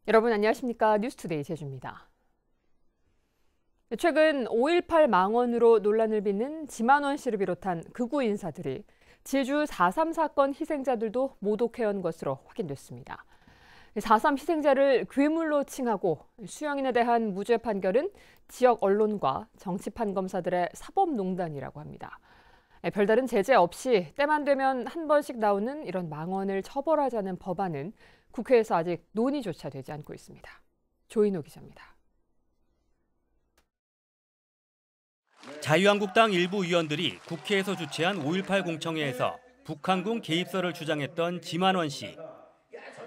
여러분 안녕하십니까? 뉴스투데이 제주입니다. 최근 5.18 망언으로 논란을 빚는 지만원 씨를 비롯한 극우 인사들이 제주 4.3 사건 희생자들도 모독해온 것으로 확인됐습니다. 4.3 희생자를 괴물로 칭하고 수영인에 대한 무죄 판결은 지역 언론과 정치 판검사들의 사법농단이라고 합니다. 별다른 제재 없이 때만 되면 한 번씩 나오는 이런 망언을 처벌하자는 법안은 국회에서 아직 논의조차 되지 않고 있습니다. 조인호 기자입니다. 자유한국당 일부 의원들이 국회에서 주최한 5.18 공청회에서 북한군 개입설을 주장했던 지만원 씨.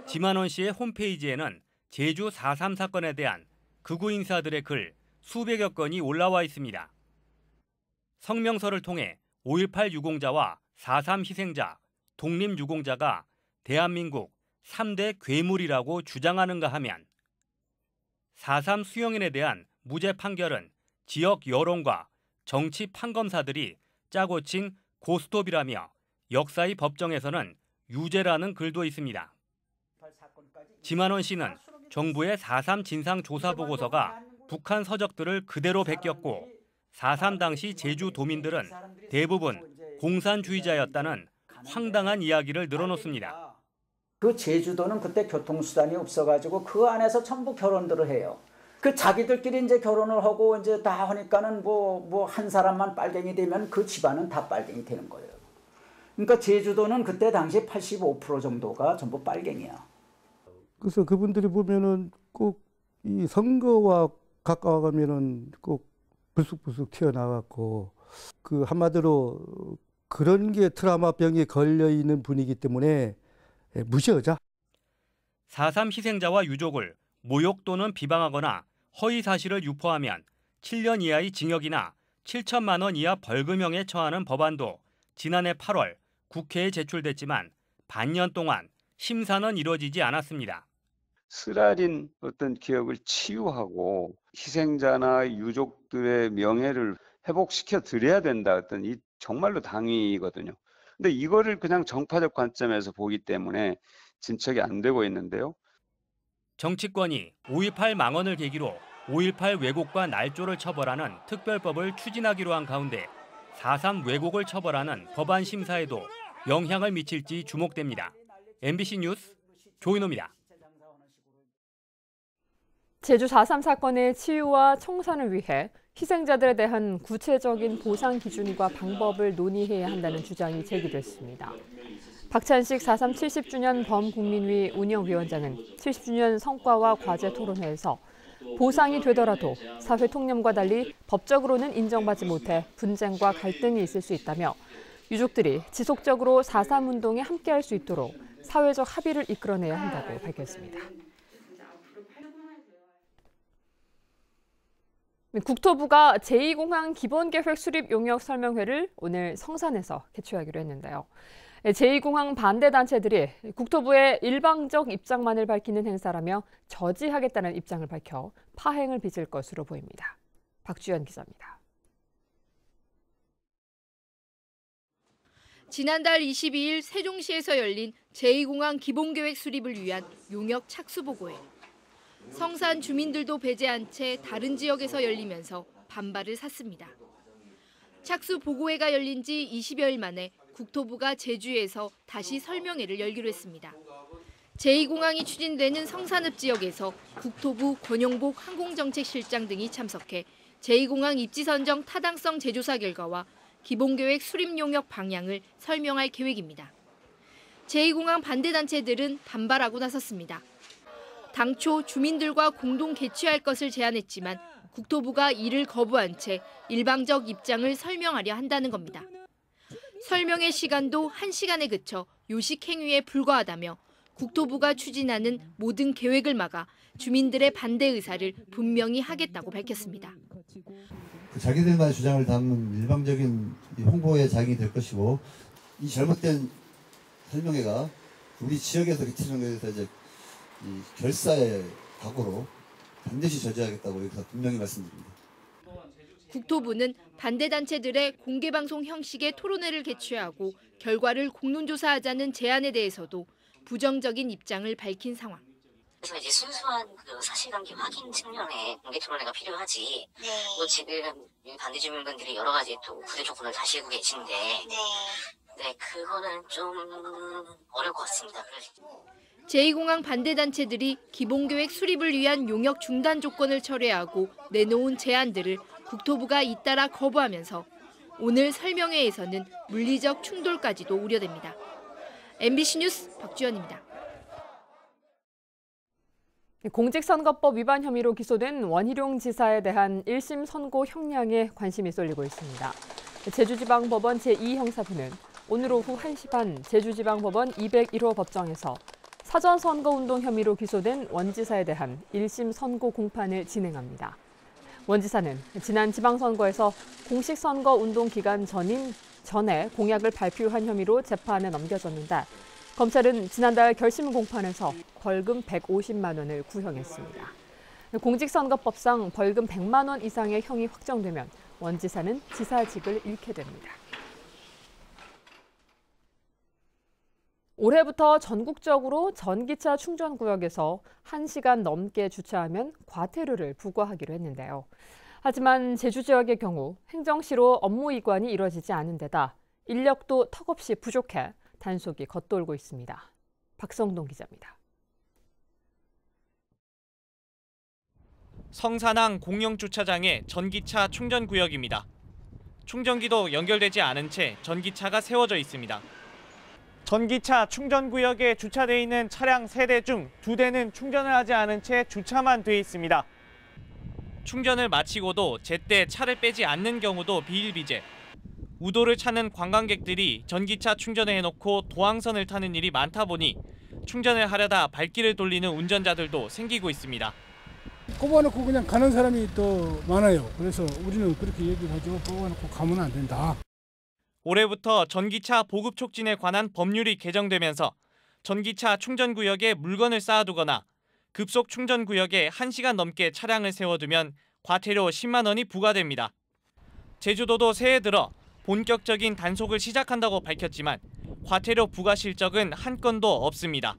지만원 씨의 홈페이지에는 제주 4.3 사건에 대한 극우 인사들의 글 수백여 건이 올라와 있습니다. 성명서를 통해 5.18 유공자와 4.3 희생자, 독립 유공자가 대한민국 3대 괴물이라고 주장하는가 하면 4.3 수용인에 대한 무죄 판결은 지역 여론과 정치 판검사들이 짜고 친 고스톱이라며 역사의 법정에서는 유죄라는 글도 있습니다. 지만원 씨는 정부의 4.3 진상조사보고서가 북한 서적들을 그대로 베꼈고 4.3 당시 제주 도민들은 대부분 공산주의자였다는 황당한 이야기를 늘어놓습니다. 그 제주도는 그때 교통수단이 없어가지고 그 안에서 전부 결혼들을 해요. 그 자기들끼리 이제 결혼을 하고 이제 다 하니까는 뭐 한 사람만 빨갱이 되면 그 집안은 다 빨갱이 되는 거예요. 그러니까 제주도는 그때 당시 85% 정도가 전부 빨갱이야. 그래서 그분들이 보면은 꼭 이 선거와 가까워가면은 꼭 불쑥불쑥 튀어나왔고 그 한마디로 그런 게 트라우마병에 걸려 있는 분이기 때문에 무시하자. 4.3 희생자와 유족을 모욕 또는 비방하거나 허위 사실을 유포하면 7년 이하의 징역이나 7천만 원 이하 벌금형에 처하는 법안도 지난해 8월 국회에 제출됐지만 반년 동안 심사는 이루어지지 않았습니다. 쓰라린 어떤 기억을 치유하고 희생자나 유족들의 명예를 회복시켜 드려야 된다. 어떤 이 정말로 당위거든요. 근데 이거를 그냥 정파적 관점에서 보기 때문에 진척이 안 되고 있는데요. 정치권이 5.18 망언을 계기로 5.18 왜곡과 날조를 처벌하는 특별법을 추진하기로 한 가운데 4.3 왜곡을 처벌하는 법안 심사에도 영향을 미칠지 주목됩니다. MBC 뉴스 조인호입니다. 제주 4.3 사건의 치유와 청산을 위해 희생자들에 대한 구체적인 보상 기준과 방법을 논의해야 한다는 주장이 제기됐습니다. 박찬식 4.3 70주년 범국민위 운영위원장은 70주년 성과와 과제 토론회에서 보상이 되더라도 사회 통념과 달리 법적으로는 인정받지 못해 분쟁과 갈등이 있을 수 있다며 유족들이 지속적으로 4.3 운동에 함께할 수 있도록 사회적 합의를 이끌어내야 한다고 밝혔습니다. 국토부가 제2공항 기본계획 수립 용역 설명회를 오늘 성산에서 개최하기로 했는데요. 제2공항 반대 단체들이 국토부의 일방적 입장만을 밝히는 행사라며 저지하겠다는 입장을 밝혀 파행을 빚을 것으로 보입니다. 박주연 기자입니다. 지난달 22일 세종시에서 열린 제2공항 기본계획 수립을 위한 용역 착수보고회. 성산 주민들도 배제한 채 다른 지역에서 열리면서 반발을 샀습니다. 착수 보고회가 열린 지 20여일 만에 국토부가 제주에서 다시 설명회를 열기로 했습니다. 제2공항이 추진되는 성산읍 지역에서 국토부 권용복 항공정책실장 등이 참석해 제2공항 입지 선정 타당성 재조사 결과와 기본계획 수립 용역 방향을 설명할 계획입니다. 제2공항 반대단체들은 반발하고 나섰습니다. 당초 주민들과 공동 개최할 것을 제안했지만 국토부가 이를 거부한 채 일방적 입장을 설명하려 한다는 겁니다. 설명의 시간도 1시간에 그쳐 요식 행위에 불과하다며 국토부가 추진하는 모든 계획을 막아 주민들의 반대 의사를 분명히 하겠다고 밝혔습니다. 자기들만의 주장을 담은 일방적인 홍보의 자격이 될 것이고 이 잘못된 설명회가 우리 지역에서 개최하는 것에 대해서 이제 이 결사의 각오로 반드시 저지하겠다고 여기서 분명히 말씀드립니다. 국토부는 반대단체들의 공개방송 형식의 토론회를 개최하고 결과를 공론조사하자는 제안에 대해서도 부정적인 입장을 밝힌 상황. 그래서 이제 순수한 그 사실관계 확인 측면에 공개 토론회가 필요하지. 네. 또 지금 반대 주민분들이 여러 가지 또 구제 조건을 다시고 계신데, 네, 그거는 좀 어려울 것 같습니다. 제2공항 반대단체들이 기본계획 수립을 위한 용역 중단 조건을 철회하고 내놓은 제안들을 국토부가 잇따라 거부하면서 오늘 설명회에서는 물리적 충돌까지도 우려됩니다. MBC 뉴스 박주연입니다. 공직선거법 위반 혐의로 기소된 원희룡 지사에 대한 1심 선고 형량에 관심이 쏠리고 있습니다. 제주지방법원 제2형사부는 오늘 오후 1시 반 제주지방법원 201호 법정에서 사전선거운동 혐의로 기소된 원 지사에 대한 1심 선고 공판을 진행합니다. 원 지사는 지난 지방선거에서 공식선거운동 기간 전에 공약을 발표한 혐의로 재판에 넘겨졌는데 검찰은 지난달 결심 공판에서 벌금 150만 원을 구형했습니다. 공직선거법상 벌금 100만 원 이상의 형이 확정되면 원 지사는 지사직을 잃게 됩니다. 올해부터 전국적으로 전기차 충전구역에서 1시간 넘게 주차하면 과태료를 부과하기로 했는데요. 하지만 제주 지역의 경우 행정시로 업무 이관이 이뤄지지 않은 데다 인력도 턱없이 부족해 단속이 겉돌고 있습니다. 박성동 기자입니다. 성산항 공영주차장의 전기차 충전구역입니다. 충전기도 연결되지 않은 채 전기차가 세워져 있습니다. 전기차 충전구역에 주차돼 있는 차량 3대 중 2대는 충전을 하지 않은 채 주차만 돼 있습니다. 충전을 마치고도 제때 차를 빼지 않는 경우도 비일비재. 우도를 찾는 관광객들이 전기차 충전을 해놓고 도항선을 타는 일이 많다 보니 충전을 하려다 발길을 돌리는 운전자들도 생기고 있습니다. 뽑아놓고 그냥 가는 사람이 또 많아요. 그래서 우리는 그렇게 얘기를 하죠. 뽑아놓고 가면 안 된다. 올해부터 전기차 보급 촉진에 관한 법률이 개정되면서 전기차 충전구역에 물건을 쌓아두거나 급속 충전구역에 1시간 넘게 차량을 세워두면 과태료 10만 원이 부과됩니다. 제주도도 새해 들어 본격적인 단속을 시작한다고 밝혔지만 과태료 부과 실적은 한 건도 없습니다.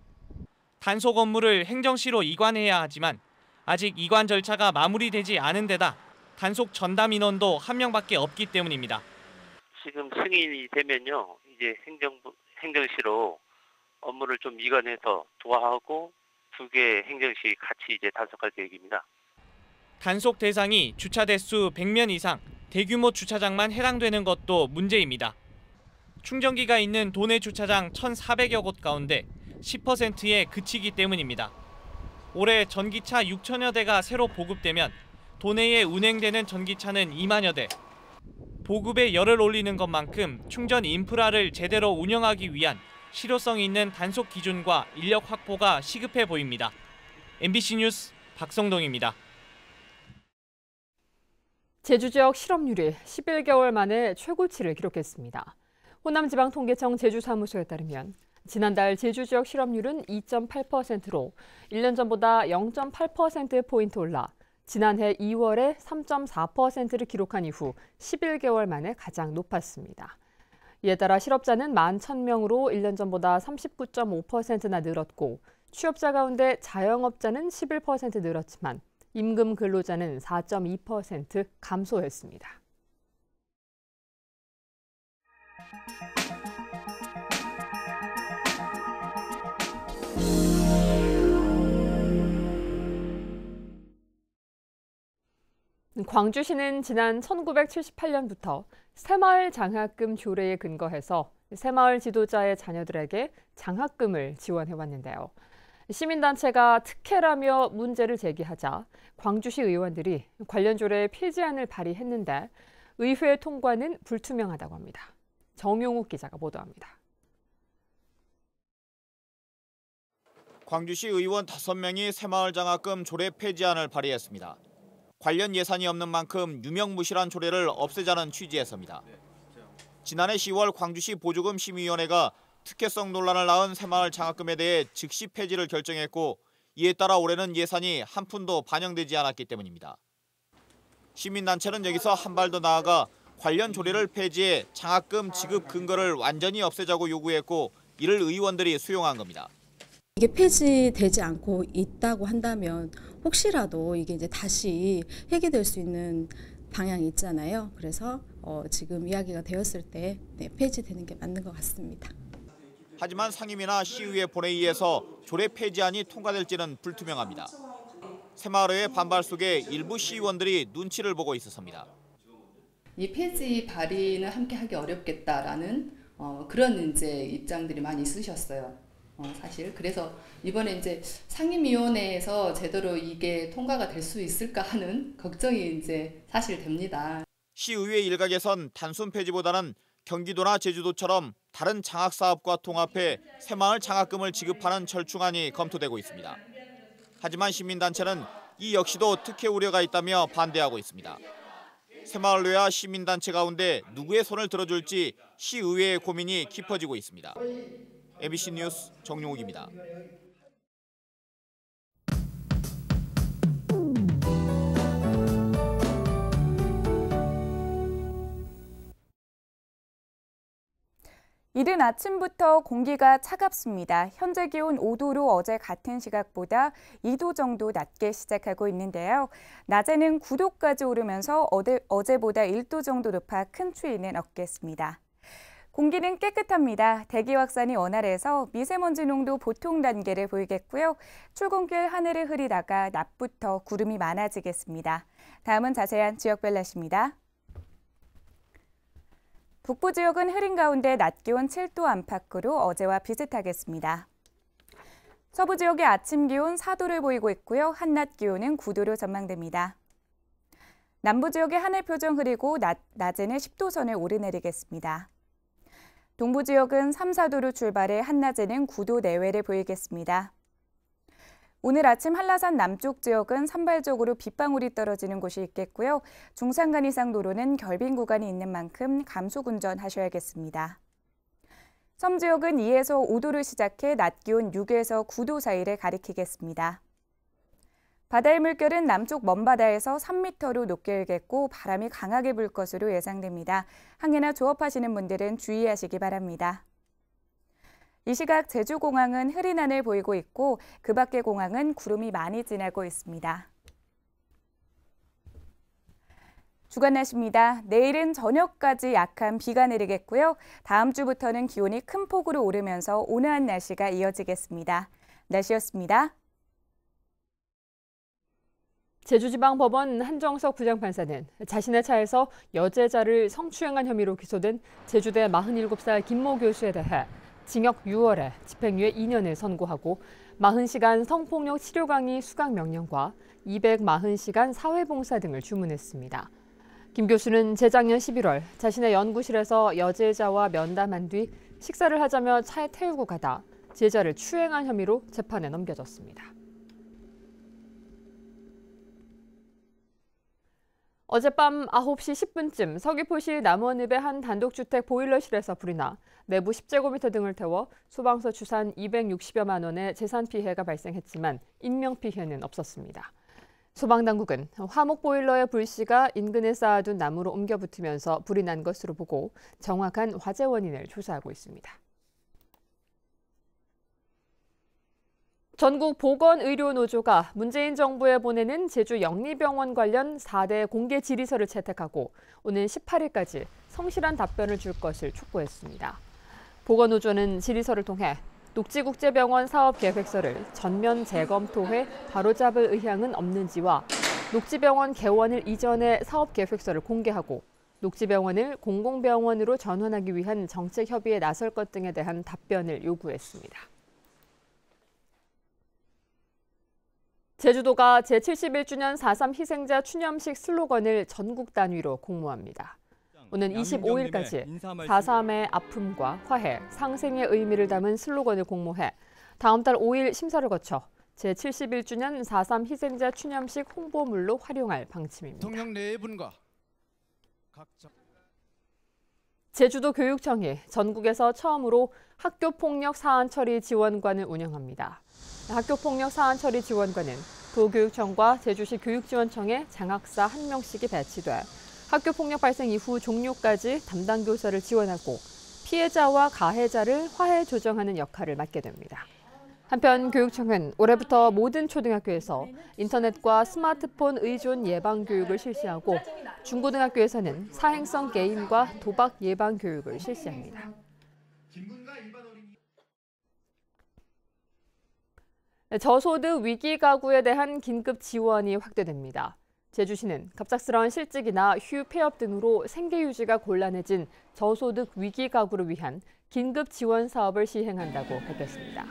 단속 업무를 행정시로 이관해야 하지만 아직 이관 절차가 마무리되지 않은 데다 단속 전담 인원도 1명밖에 없기 때문입니다. 지금 승인이 되면요, 이제 행정시로 업무를 좀 이관해서 도하하고 2개 행정시 같이 이제 단속할 계획입니다. 단속 대상이 주차 대수 100면 이상, 대규모 주차장만 해당되는 것도 문제입니다. 충전기가 있는 도내 주차장 1,400여 곳 가운데 10%에 그치기 때문입니다. 올해 전기차 6천여 대가 새로 보급되면 도내에 운행되는 전기차는 2만여 대. 보급에 열을 올리는 것만큼 충전 인프라를 제대로 운영하기 위한 실효성 있는 단속 기준과 인력 확보가 시급해 보입니다. MBC 뉴스 박성동입니다. 제주 지역 실업률이 11개월 만에 최고치를 기록했습니다. 호남지방통계청 제주사무소에 따르면 지난달 제주 지역 실업률은 2.8%로 1년 전보다 0.8%포인트 올라 지난해 2월에 3.4%를 기록한 이후 11개월 만에 가장 높았습니다. 이에 따라 실업자는 11,000명으로 1년 전보다 39.5%나 늘었고 취업자 가운데 자영업자는 11% 늘었지만 임금 근로자는 4.2% 감소했습니다. 광주시는 지난 1978년부터 새마을 장학금 조례에 근거해서 새마을 지도자의 자녀들에게 장학금을 지원해왔는데요. 시민단체가 특혜라며 문제를 제기하자 광주시 의원들이 관련 조례 폐지안을 발의했는데 의회 통과는 불투명하다고 합니다. 정용욱 기자가 보도합니다. 광주시 의원 5명이 새마을 장학금 조례 폐지안을 발의했습니다. 관련 예산이 없는 만큼 유명무실한 조례를 없애자는 취지에서입니다. 지난해 10월 광주시 보조금 심의위원회가 특혜성 논란을 낳은 새마을 장학금에 대해 즉시 폐지를 결정했고 이에 따라 올해는 예산이 한 푼도 반영되지 않았기 때문입니다. 시민단체는 여기서 한 발 더 나아가 관련 조례를 폐지해 장학금 지급 근거를 완전히 없애자고 요구했고 이를 의원들이 수용한 겁니다. 이게 폐지되지 않고 있다고 한다면 혹시라도 이게 이제 다시 회귀될 수 있는 방향이 있잖아요. 그래서 지금 이야기가 되었을 때 폐지되는 게 맞는 것 같습니다. 하지만 상임위나 시의회 본회의에서 조례 폐지안이 통과될지는 불투명합니다. 새마을회의 반발 속에 일부 시의원들이 눈치를 보고 있었습니다. 이 폐지 발의는 함께 하기 어렵겠다라는 그런 이제 입장들이 많이 있으셨어요. 사실 그래서 이번에 이제 상임위원회에서 제대로 이게 통과가 될 수 있을까 하는 걱정이 이제 사실 됩니다. 시의회 일각에선 단순 폐지보다는 경기도나 제주도처럼 다른 장학사업과 통합해 새마을 장학금을 지급하는 절충안이 검토되고 있습니다. 하지만 시민단체는 이 역시도 특혜 우려가 있다며 반대하고 있습니다. 새마을회와 시민단체 가운데 누구의 손을 들어줄지 시의회의 고민이 깊어지고 있습니다. MBC 뉴스 정용욱입니다. 이른 아침부터 공기가 차갑습니다. 현재 기온 5도로 어제 같은 시각보다 2도 정도 낮게 시작하고 있는데요. 낮에는 9도까지 오르면서 어제보다 1도 정도 높아 큰 추위는 없겠습니다. 공기는 깨끗합니다. 대기 확산이 원활해서 미세먼지 농도 보통 단계를 보이겠고요. 출근길 하늘을 흐리다가 낮부터 구름이 많아지겠습니다. 다음은 자세한 지역별 날씨입니다. 북부 지역은 흐린 가운데 낮 기온 7도 안팎으로 어제와 비슷하겠습니다. 서부 지역의 아침 기온 4도를 보이고 있고요. 한낮 기온은 9도로 전망됩니다. 남부 지역의 하늘 표정 흐리고 낮에는 10도 선을 오르내리겠습니다. 동부 지역은 3, 4도로 출발해 한낮에는 9도 내외를 보이겠습니다. 오늘 아침 한라산 남쪽 지역은 산발적으로 빗방울이 떨어지는 곳이 있겠고요. 중산간 이상 도로는 결빙 구간이 있는 만큼 감속 운전하셔야겠습니다. 섬 지역은 2에서 5도를 시작해 낮 기온 6에서 9도 사이를 가리키겠습니다. 바다의 물결은 남쪽 먼바다에서 3m로 높게 일겠고 바람이 강하게 불 것으로 예상됩니다. 항해나 조업하시는 분들은 주의하시기 바랍니다. 이 시각 제주공항은 흐린 하늘 보이고 있고 그 밖의 공항은 구름이 많이 지나고 있습니다. 주간 날씨입니다. 내일은 저녁까지 약한 비가 내리겠고요. 다음 주부터는 기온이 큰 폭으로 오르면서 온화한 날씨가 이어지겠습니다. 날씨였습니다. 제주지방법원 한정석 부장판사는 자신의 차에서 여제자를 성추행한 혐의로 기소된 제주대 47살 김모 교수에 대해 징역 6월에 집행유예 2년을 선고하고 40시간 성폭력 치료 강의 수강 명령과 240시간 사회봉사 등을 주문했습니다. 김 교수는 재작년 11월 자신의 연구실에서 여제자와 면담한 뒤 식사를 하자며 차에 태우고 가다 제자를 추행한 혐의로 재판에 넘겨졌습니다. 어젯밤 9시 10분쯤 서귀포시 남원읍의 한 단독주택 보일러실에서 불이 나 내부 10제곱미터 등을 태워 소방서 추산 260여만 원의 재산 피해가 발생했지만 인명피해는 없었습니다. 소방당국은 화목 보일러의 불씨가 인근에 쌓아둔 나무로 옮겨 붙으면서 불이 난 것으로 보고 정확한 화재 원인을 조사하고 있습니다. 전국 보건의료노조가 문재인 정부에 보내는 제주 영리병원 관련 4대 공개 질의서를 채택하고 오는 18일까지 성실한 답변을 줄 것을 촉구했습니다. 보건노조는 질의서를 통해 녹지국제병원 사업계획서를 전면 재검토해 바로잡을 의향은 없는지와 녹지병원 개원을 이전에 사업계획서를 공개하고 녹지병원을 공공병원으로 전환하기 위한 정책 협의에 나설 것 등에 대한 답변을 요구했습니다. 제주도가 제71주년 4.3 희생자 추념식 슬로건을 전국 단위로 공모합니다. 오는 25일까지 4.3의 아픔과 화해, 상생의 의미를 담은 슬로건을 공모해 다음 달 5일 심사를 거쳐 제71주년 4.3 희생자 추념식 홍보물로 활용할 방침입니다. 대통령 네 분과 각자 제주도 교육청이 전국에서 처음으로 학교폭력 사안 처리 지원관을 운영합니다. 학교폭력 사안 처리 지원관은 도교육청과 제주시 교육지원청에 장학사 1명씩이 배치돼 학교폭력 발생 이후 종료까지 담당 교사를 지원하고 피해자와 가해자를 화해 조정하는 역할을 맡게 됩니다. 한편 교육청은 올해부터 모든 초등학교에서 인터넷과 스마트폰 의존 예방 교육을 실시하고 중고등학교에서는 사행성 게임과 도박 예방 교육을 실시합니다. 저소득 위기 가구에 대한 긴급 지원이 확대됩니다. 제주시는 갑작스러운 실직이나 휴 폐업 등으로 생계 유지가 곤란해진 저소득 위기 가구를 위한 긴급 지원 사업을 시행한다고 밝혔습니다.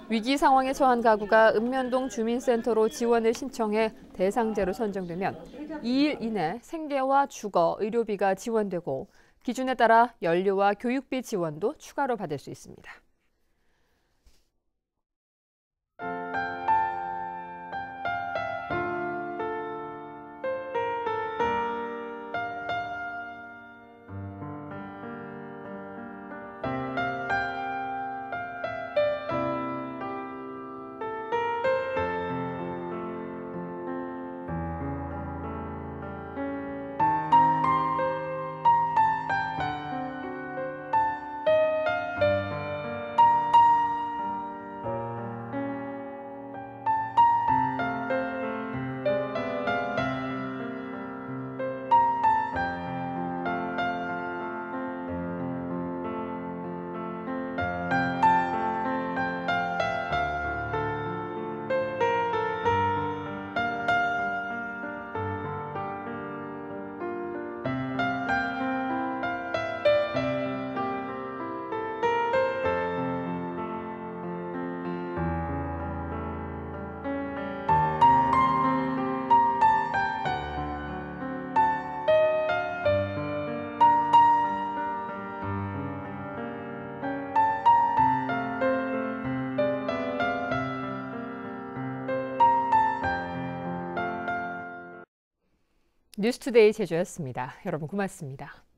위기 상황에 처한 가구가 읍면동 주민센터로 지원을 신청해 대상자로 선정되면 2일 이내 생계와 주거, 의료비가 지원되고 기준에 따라 연료와 교육비 지원도 추가로 받을 수 있습니다. 뉴스투데이 제주였습니다. 여러분 고맙습니다.